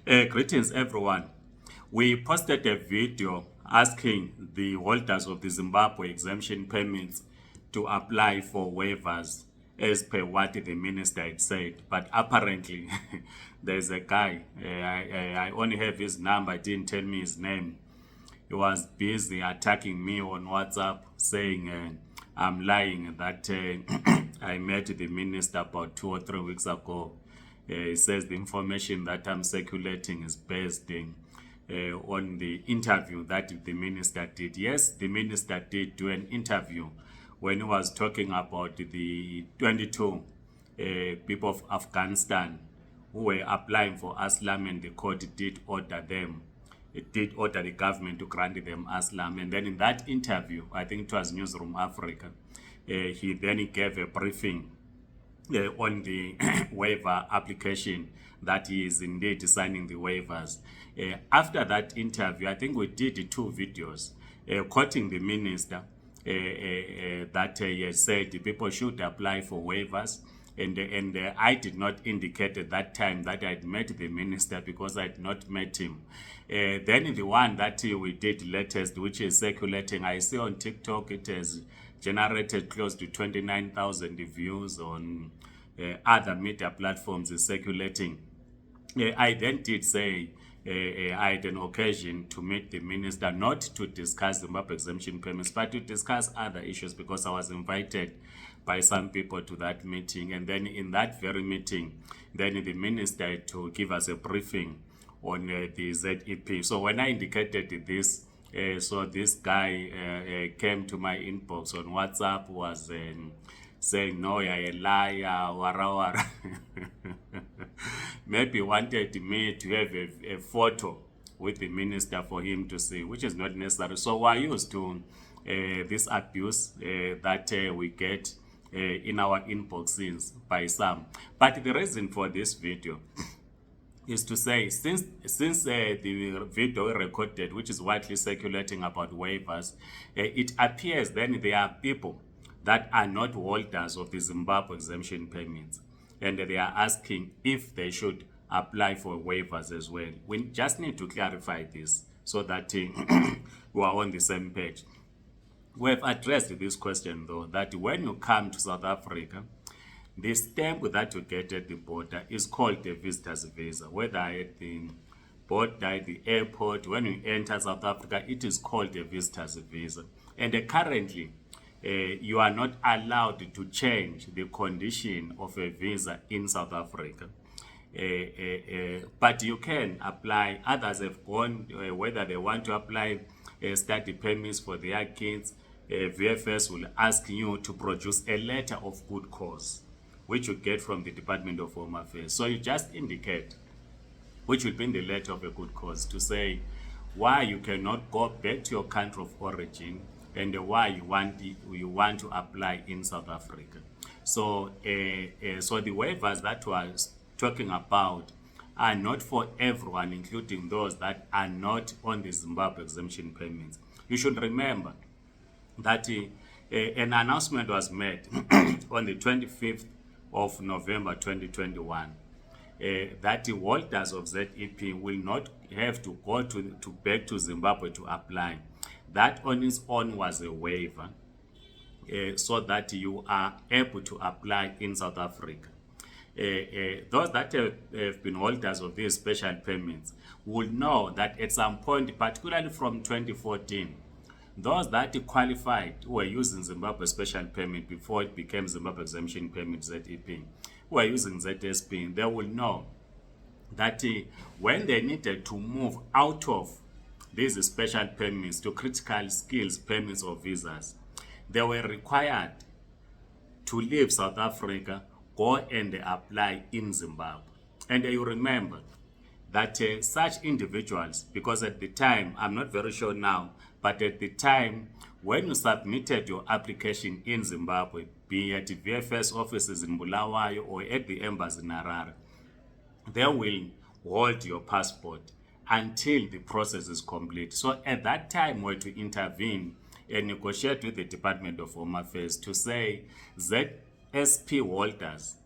Greetings, everyone. We posted a video asking the holders of the Zimbabwe exemption permits to apply for waivers as per what the minister had said. But apparently, there's a guy, I only have his number, didn't tell me his name. He was busy attacking me on WhatsApp saying I'm lying that I met the minister about 2 or 3 weeks ago. He says the information that I'm circulating is based on the interview that the minister did. Yes, the minister did do an interview when he was talking about the 22 people of Afghanistan who were applying for asylum, and the court did order them. It did order the government to grant them asylum. And then in that interview, I think it was Newsroom Africa, he then gave a briefing on the waiver application that he is indeed signing the waivers. After that interview, I think we did 2 videos quoting the minister that he said the people should apply for waivers. And I did not indicate at that time that I'd met the minister because I had not met him. Then the one that we did latest, which is circulating, I see on TikTok, it has generated close to 29,000 views. On other media platforms is circulating. I then did say I had an occasion to meet the minister, not to discuss the MAP exemption permits, but to discuss other issues, because I was invited by some people to that meeting. And then in that very meeting, then the minister had to give us a briefing on the ZEP. So when I indicated this, so this guy came to my inbox on WhatsApp, was saying, no, you're a liar, wara wara. Maybe wanted me to have a photo with the minister for him to see, which is not necessary. So we're used to this abuse that we get in our inboxes by some. But the reason for this video is to say, since the video recorded, which is widely circulating about waivers, it appears then there are people that are not holders of the Zimbabwe exemption permits, and they are asking if they should apply for waivers as well. We just need to clarify this so that we are on the same page. We have addressed this question, though, that when you come to South Africa, the stamp that you get at the border is called a visitor's visa. Whether at the border, at the airport, when you enter South Africa, it is called a visitor's visa. And currently, you are not allowed to change the condition of a visa in South Africa. But you can apply. Others have gone, whether they want to apply study permits for their kids, VFS will ask you to produce a letter of good cause, which you get from the Department of Home Affairs. So you just indicate, which will be in the letter of a good cause, to say why you cannot go back to your country of origin and why you want to apply in South Africa. So, so the waivers that we are talking about are not for everyone, including those that are not on the Zimbabwe exemption permits. You should remember that an announcement was made on the 25th of November 2021 that the holders of ZEP will not have to go back to Zimbabwe to apply. That on its own was a waiver, so that you are able to apply in South Africa. Those that have been holders of these special permits will know that at some point, particularly from 2014, those that qualified who were using Zimbabwe special permit before it became Zimbabwe exemption permit ZEP, who are using ZSP, they will know that when they needed to move out of these special permits to critical skills permits or visas, they were required to leave South Africa, go and apply in Zimbabwe. And you remember that such individuals, because at the time, I'm not very sure now, but at the time, when you submitted your application in Zimbabwe, be it VFS offices in Bulawayo or at the embassy in Harare, they will hold your passport until the process is complete. So at that time, we had to intervene and negotiate with the Department of Home Affairs to say ZSP holders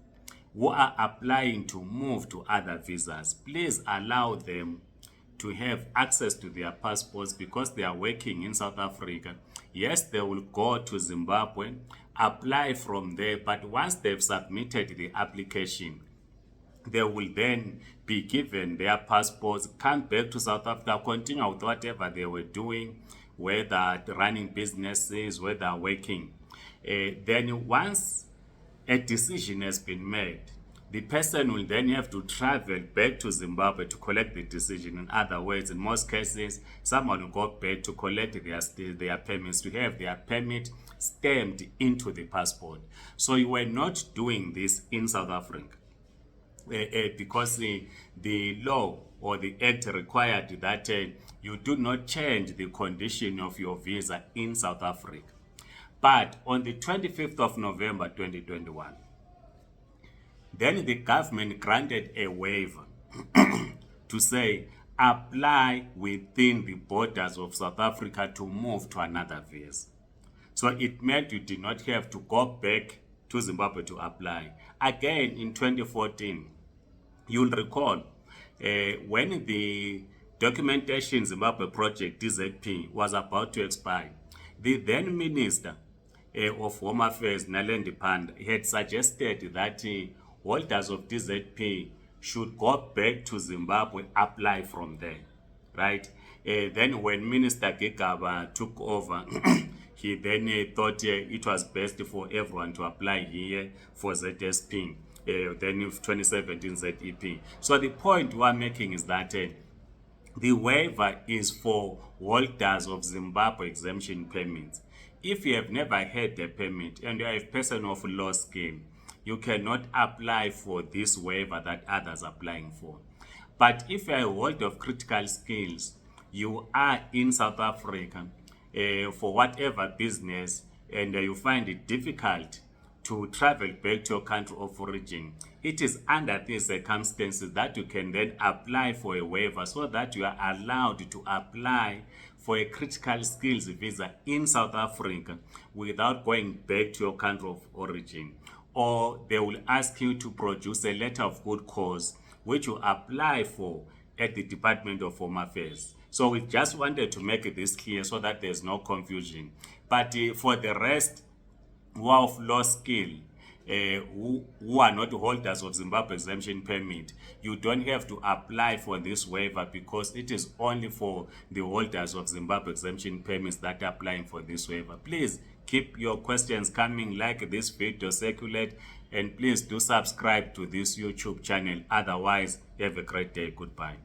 who are applying to move to other visas, please allow them to have access to their passports because they are working in South Africa. Yes, they will go to Zimbabwe, apply from there, but once they've submitted the application, they will then be given their passports, come back to South Africa, continue with whatever they were doing, whether running businesses, whether working. Then once a decision has been made, the person will then have to travel back to Zimbabwe to collect the decision. In other words, in most cases, someone will go back to collect their permits, to have their permit stamped into the passport. So you were not doing this in South Africa. Because the law or the act required that you do not change the condition of your visa in South Africa. But on the 25th of November 2021, then the government granted a waiver to say apply within the borders of South Africa to move to another visa. So it meant you did not have to go back to Zimbabwe to apply. Again, in 2014, you'll recall when the Documentation Zimbabwe Project, DZP, was about to expire, the then Minister of Home Affairs, Nalendi Pandya, had suggested that holders of DZP should go back to Zimbabwe, apply from there, right? Then when Minister Gigaba took over, he then thought it was best for everyone to apply here for ZSP. Then 2017 ZEP. So the point we are making is that the waiver is for holders of Zimbabwe exemption permits. If you have never had a permit and you are a person of law scheme, you cannot apply for this waiver that others are applying for. But if you are a holder of critical skills, you are in South Africa for whatever business, and you find it difficult to travel back to your country of origin, it is under these circumstances that you can then apply for a waiver so that you are allowed to apply for a critical skills visa in South Africa without going back to your country of origin. Or they will ask you to produce a letter of good cause, which you apply for at the Department of Home Affairs. So we just wanted to make this clear so that there's no confusion. But for the rest, who are of law skill, who are not holders of Zimbabwe exemption permit, you don't have to apply for this waiver because it is only for the holders of Zimbabwe exemption permits that are applying for this waiver. Please keep your questions coming, like this video, circulate, and please do subscribe to this YouTube channel. Otherwise, have a great day. Goodbye.